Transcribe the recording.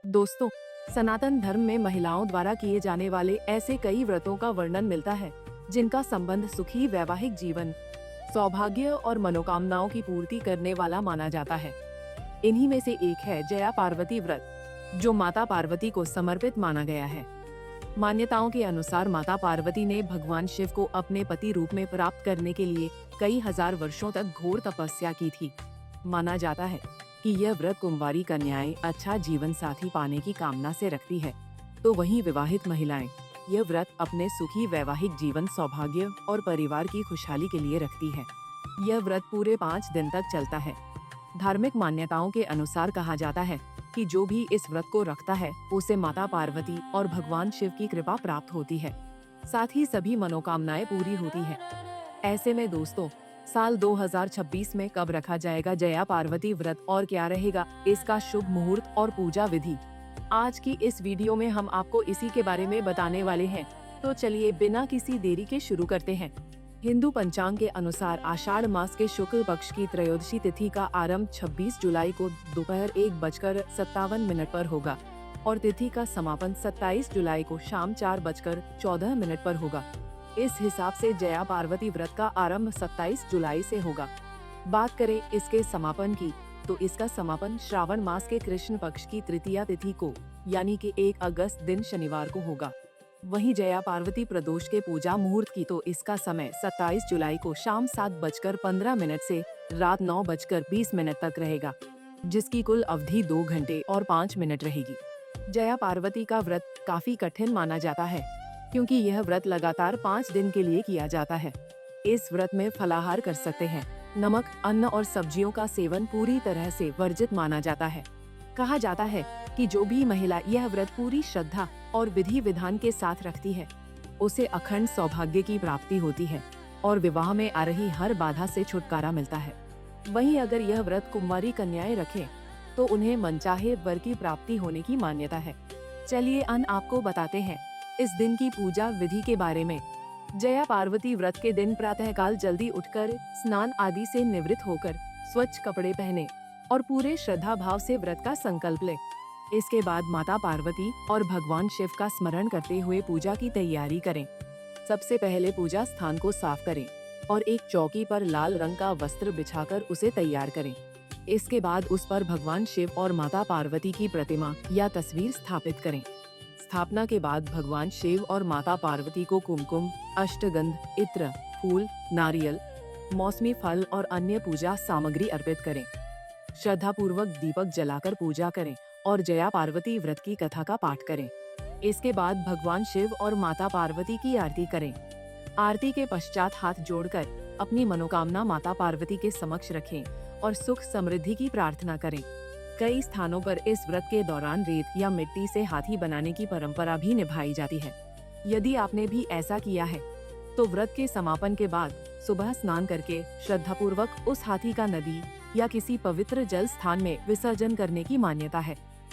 दोस्तों, सनातन धर्म में महिलाओं द्वारा किए जाने वाले ऐसे कई व्रतों का वर्णन मिलता है जिनका संबंध सुखी वैवाहिक जीवन, सौभाग्य और मनोकामनाओं की पूर्ति करने वाला माना जाता है। इन्हीं में से एक है जया पार्वती व्रत, जो माता पार्वती को समर्पित माना गया है। मान्यताओं के अनुसार माता पार्वती ने भगवान शिव को अपने पति रूप में प्राप्त करने के लिए कई हजार वर्षों तक घोर तपस्या की थी। माना जाता है कि यह व्रत कुंवारी कन्याएं अच्छा जीवन साथी पाने की कामना से रखती है, तो वहीं विवाहित महिलाएं यह व्रत अपने सुखी वैवाहिक जीवन, सौभाग्य और परिवार की खुशहाली के लिए रखती है। यह व्रत पूरे 5 दिन तक चलता है। धार्मिक मान्यताओं के अनुसार कहा जाता है कि जो भी इस व्रत को रखता है उसे माता पार्वती और भगवान शिव की कृपा प्राप्त होती है, साथ ही सभी मनोकामनाएं पूरी होती है। ऐसे में दोस्तों, साल 2026 में कब रखा जाएगा जया पार्वती व्रत और क्या रहेगा इसका शुभ मुहूर्त और पूजा विधि, आज की इस वीडियो में हम आपको इसी के बारे में बताने वाले हैं। तो चलिए बिना किसी देरी के शुरू करते हैं। हिंदू पंचांग के अनुसार आषाढ़ मास के शुक्ल पक्ष की त्रयोदशी तिथि का आरंभ 26 जुलाई को दोपहर 1:57 पर होगा और तिथि का समापन 27 जुलाई को शाम 4:14 पर होगा। इस हिसाब से जया पार्वती व्रत का आरंभ 27 जुलाई से होगा। बात करें इसके समापन की, तो इसका समापन श्रावण मास के कृष्ण पक्ष की तृतीया तिथि को यानी कि 1 अगस्त दिन शनिवार को होगा। वहीं जया पार्वती प्रदोष के पूजा मुहूर्त की, तो इसका समय 27 जुलाई को शाम 7:15 से रात 9:20 तक रहेगा, जिसकी कुल अवधि 2 घंटे और 5 मिनट रहेगी। जया पार्वती का व्रत काफी कठिन माना जाता है, क्योंकि यह व्रत लगातार 5 दिन के लिए किया जाता है। इस व्रत में फलाहार कर सकते हैं। नमक, अन्न और सब्जियों का सेवन पूरी तरह से वर्जित माना जाता है। कहा जाता है कि जो भी महिला यह व्रत पूरी श्रद्धा और विधि विधान के साथ रखती है, उसे अखंड सौभाग्य की प्राप्ति होती है और विवाह में आ रही हर बाधा से छुटकारा मिलता है। वहीं अगर यह व्रत कुंवारी कन्याएं रखें, तो उन्हें मनचाहे वर की प्राप्ति होने की मान्यता है। चलिए आपको बताते हैं इस दिन की पूजा विधि के बारे में। जया पार्वती व्रत के दिन प्रातःकाल जल्दी उठकर स्नान आदि से निवृत्त होकर स्वच्छ कपड़े पहने और पूरे श्रद्धा भाव से व्रत का संकल्प ले। इसके बाद माता पार्वती और भगवान शिव का स्मरण करते हुए पूजा की तैयारी करें। सबसे पहले पूजा स्थान को साफ करें और एक चौकी पर लाल रंग का वस्त्र बिछाकर उसे तैयार करें। इसके बाद उस पर भगवान शिव और माता पार्वती की प्रतिमा या तस्वीर स्थापित करें। स्थापना के बाद भगवान शिव और माता पार्वती को कुमकुम, अष्टगंध, इत्र, फूल, नारियल, मौसमी फल और अन्य पूजा सामग्री अर्पित करें। श्रद्धा पूर्वक दीपक जलाकर पूजा करें और जया पार्वती व्रत की कथा का पाठ करें। इसके बाद भगवान शिव और माता पार्वती की आरती करें। आरती के पश्चात हाथ जोड़कर अपनी मनोकामना माता पार्वती के समक्ष रखें और सुख समृद्धि की प्रार्थना करें। कई स्थानों पर इस व्रत के दौरान रेत या मिट्टी से हाथी बनाने की परंपरा भी निभाई जाती है। यदि आपने भी ऐसा किया है, तो व्रत के समापन के बाद सुबह स्नान करके श्रद्धापूर्वक उस हाथी का नदी या किसी पवित्र जल स्थान में विसर्जन करने की मान्यता है।